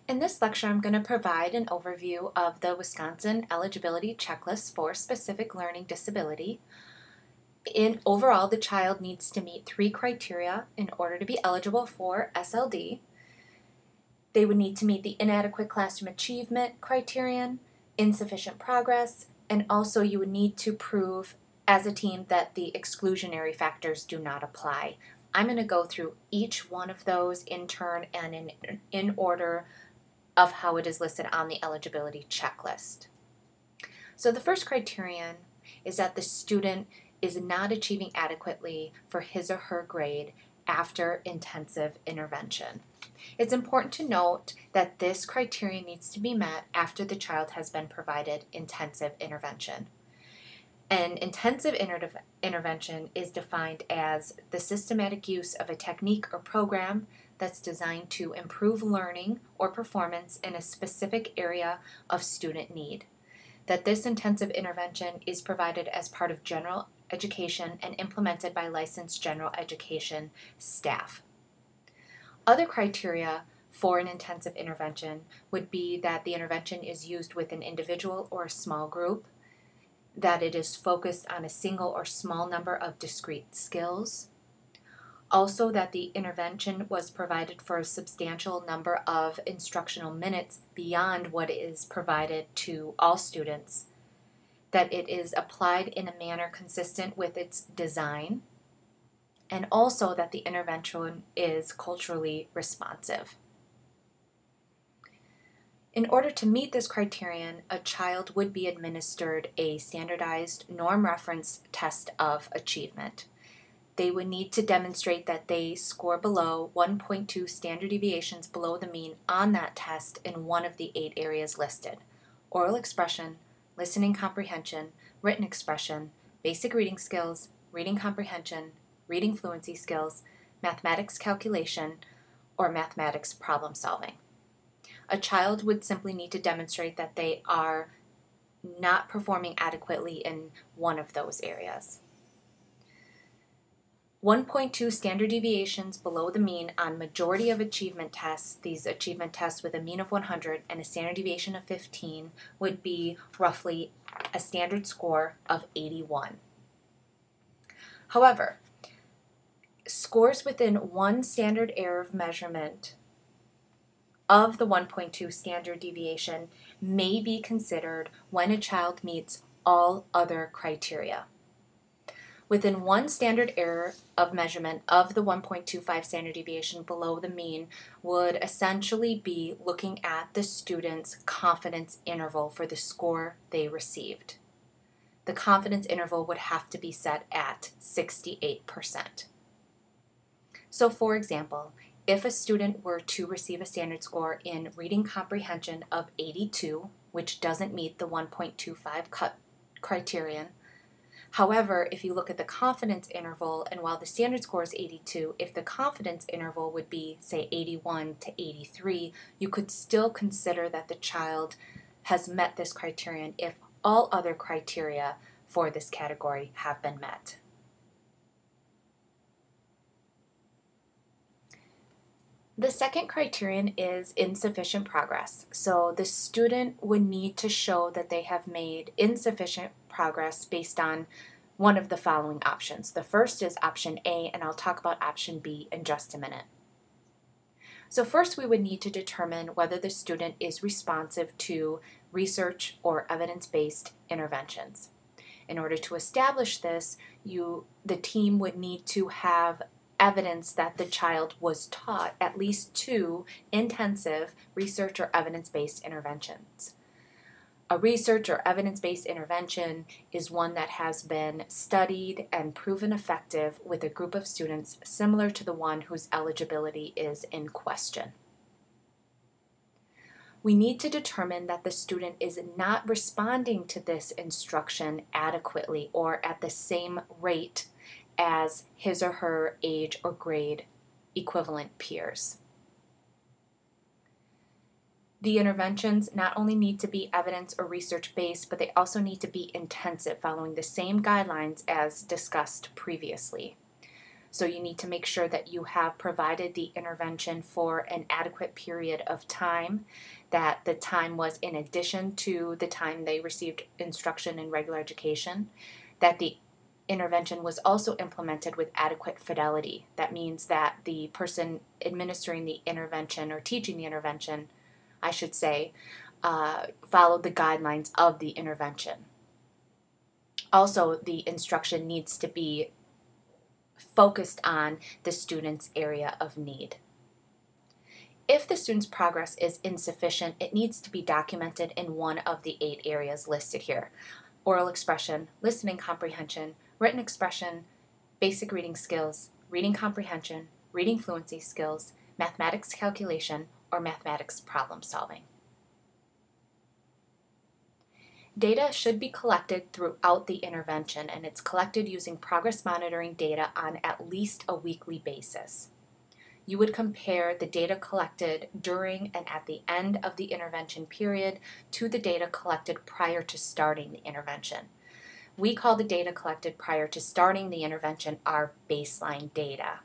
In this lecture, I'm going to provide an overview of the Wisconsin eligibility checklist for specific learning disability. Overall, the child needs to meet 3 criteria in order to be eligible for SLD. They would need to meet the inadequate classroom achievement criterion, insufficient progress, and also you would need to prove as a team that the exclusionary factors do not apply. I'm going to go through each one of those in turn and in order of how it is listed on the eligibility checklist. So the first criterion is that the student is not achieving adequately for his or her grade after intensive intervention. It's important to note that this criterion needs to be met after the child has been provided intensive intervention. An intensive intervention is defined as the systematic use of a technique or program that's designed to improve learning or performance in a specific area of student need. That this intensive intervention is provided as part of general education and implemented by licensed general education staff. Other criteria for an intensive intervention would be that the intervention is used with an individual or a small group, that it is focused on a single or small number of discrete skills, also that the intervention was provided for a substantial number of instructional minutes beyond what is provided to all students, that it is applied in a manner consistent with its design, and also that the intervention is culturally responsive. In order to meet this criterion, a child would be administered a standardized norm reference test of achievement. They would need to demonstrate that they score below 1.2 standard deviations below the mean on that test in one of the 8 areas listed: oral expression, listening comprehension, written expression, basic reading skills, reading comprehension, reading fluency skills, mathematics calculation, or mathematics problem solving. A child would simply need to demonstrate that they are not performing adequately in one of those areas. 1.2 standard deviations below the mean on majority of achievement tests, these achievement tests with a mean of 100 and a standard deviation of 15, would be roughly a standard score of 81. However, scores within 1 standard error of measurement of the 1.2 standard deviation may be considered when a child meets all other criteria. Within 1 standard error of measurement of the 1.25 standard deviation below the mean would essentially be looking at the student's confidence interval for the score they received. The confidence interval would have to be set at 68%. So for example, if a student were to receive a standard score in reading comprehension of 82, which doesn't meet the 1.25 cut criterion, however, if you look at the confidence interval, and while the standard score is 82, if the confidence interval would be, say, 81 to 83, you could still consider that the child has met this criterion if all other criteria for this category have been met. The second criterion is insufficient progress. So the student would need to show that they have made insufficient progress based on one of the following options. The first is option A, and I'll talk about option B in just a minute. So first we would need to determine whether the student is responsive to research or evidence-based interventions. In order to establish this, the team would need to have evidence that the child was taught at least 2 intensive research or evidence-based interventions. A research or evidence-based intervention is one that has been studied and proven effective with a group of students similar to the one whose eligibility is in question. We need to determine that the student is not responding to this instruction adequately or at the same rate as his or her age or grade equivalent peers. The interventions not only need to be evidence or research based, but they also need to be intensive, following the same guidelines as discussed previously. So you need to make sure that you have provided the intervention for an adequate period of time, that the time was in addition to the time they received instruction in regular education, that the intervention was also implemented with adequate fidelity. That means that the person administering the intervention or teaching the intervention, I should say, followed the guidelines of the intervention. Also, the instruction needs to be focused on the student's area of need. If the student's progress is insufficient, it needs to be documented in one of the 8 areas listed here: oral expression, listening comprehension, written expression, basic reading skills, reading comprehension, reading fluency skills, mathematics calculation, or mathematics problem solving. Data should be collected throughout the intervention, and it's collected using progress monitoring data on at least a weekly basis. You would compare the data collected during and at the end of the intervention period to the data collected prior to starting the intervention. We call the data collected prior to starting the intervention our baseline data.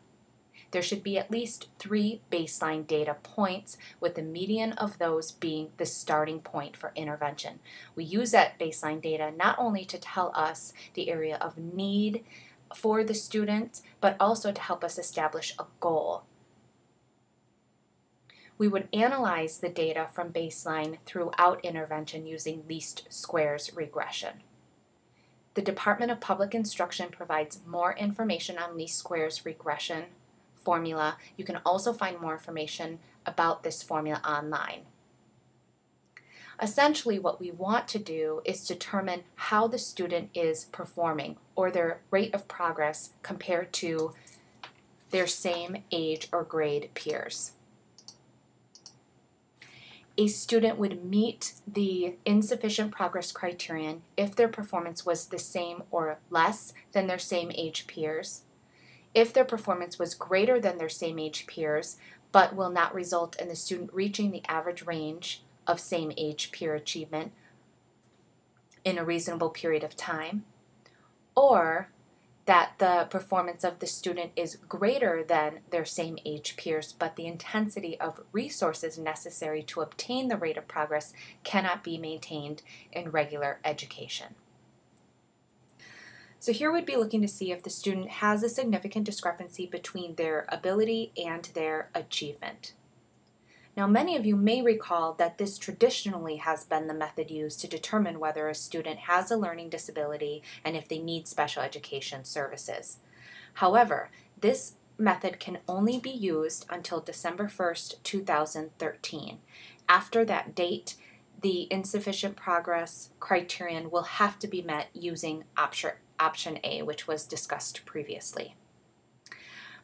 There should be at least 3 baseline data points, with the median of those being the starting point for intervention. We use that baseline data not only to tell us the area of need for the student, but also to help us establish a goal. We would analyze the data from baseline throughout intervention using least squares regression. The Department of Public Instruction provides more information on least squares regression formula. You can also find more information about this formula online. Essentially, what we want to do is determine how the student is performing, or their rate of progress compared to their same age or grade peers. A student would meet the insufficient progress criterion if their performance was the same or less than their same age peers, if their performance was greater than their same age peers, but will not result in the student reaching the average range of same age peer achievement in a reasonable period of time, or that the performance of the student is greater than their same age peers, but the intensity of resources necessary to obtain the rate of progress cannot be maintained in regular education. So here we'd be looking to see if the student has a significant discrepancy between their ability and their achievement. Now, many of you may recall that this traditionally has been the method used to determine whether a student has a learning disability and if they need special education services. However, this method can only be used until December 1st, 2013. After that date, the insufficient progress criterion will have to be met using option A, which was discussed previously.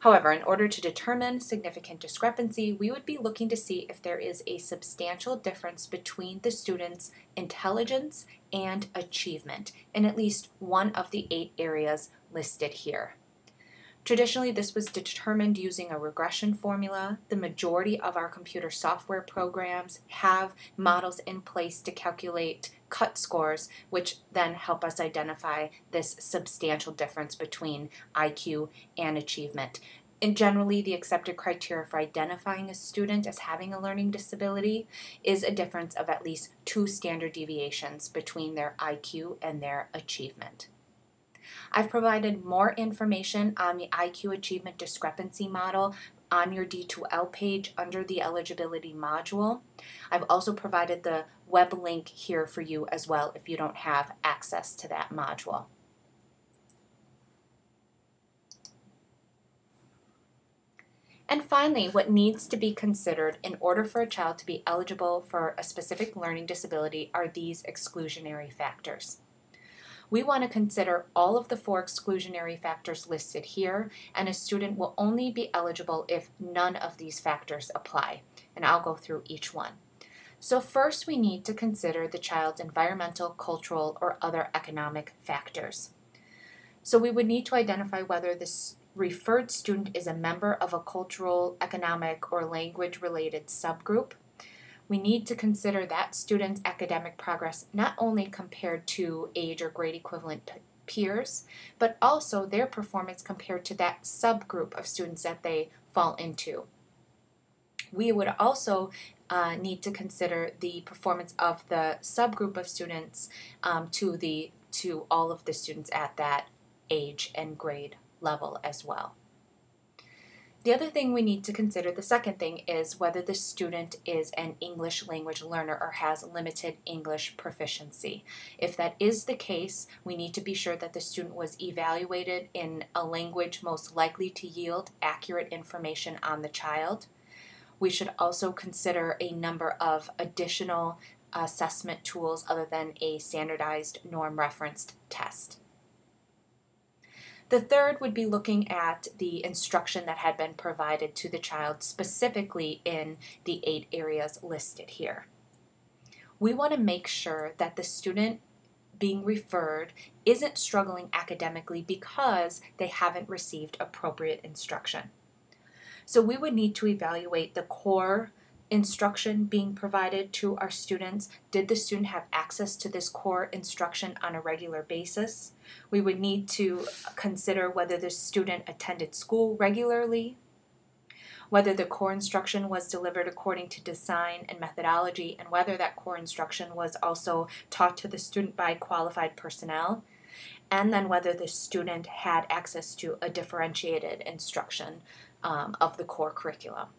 However, in order to determine significant discrepancy, we would be looking to see if there is a substantial difference between the student's intelligence and achievement in at least one of the 8 areas listed here. Traditionally, this was determined using a regression formula. The majority of our computer software programs have models in place to calculate cut scores, which then help us identify this substantial difference between IQ and achievement. And generally, the accepted criteria for identifying a student as having a learning disability is a difference of at least 2 standard deviations between their IQ and their achievement. I've provided more information on the IQ achievement discrepancy model on your D2L page under the eligibility module. I've also provided the web link here for you as well if you don't have access to that module. And finally, what needs to be considered in order for a child to be eligible for a specific learning disability are these exclusionary factors. We want to consider all of the 4 exclusionary factors listed here, and a student will only be eligible if none of these factors apply. And I'll go through each one. So first, we need to consider the child's environmental, cultural, or other economic factors. So we would need to identify whether this referred student is a member of a cultural, economic, or language-related subgroup. We need to consider that student's academic progress not only compared to age or grade equivalent peers, but also their performance compared to that subgroup of students that they fall into. We would also need to consider the performance of the subgroup of students to all of the students at that age and grade level as well. The other thing we need to consider, the second thing, is whether the student is an English language learner or has limited English proficiency. If that is the case, we need to be sure that the student was evaluated in a language most likely to yield accurate information on the child. We should also consider a number of additional assessment tools other than a standardized norm-referenced test. The third would be looking at the instruction that had been provided to the child specifically in the 8 areas listed here. We want to make sure that the student being referred isn't struggling academically because they haven't received appropriate instruction. So we would need to evaluate the core instruction being provided to our students. Did the student have access to this core instruction on a regular basis? We would need to consider whether the student attended school regularly, whether the core instruction was delivered according to design and methodology, and whether that core instruction was also taught to the student by qualified personnel, and then whether the student had access to a differentiated instruction of the core curriculum.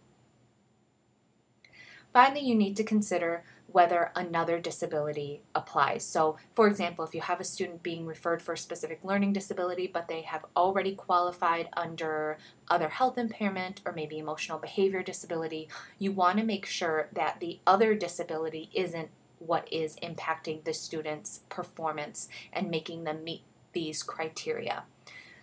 Finally, you need to consider whether another disability applies. So, for example, if you have a student being referred for a specific learning disability, but they have already qualified under other health impairment or maybe emotional behavior disability, you want to make sure that the other disability isn't what is impacting the student's performance and making them meet these criteria.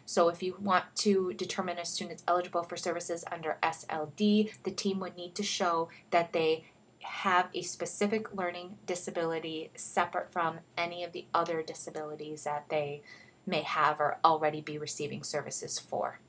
So if you want to determine a student is eligible for services under SLD, the team would need to show that they have a specific learning disability separate from any of the other disabilities that they may have or already be receiving services for.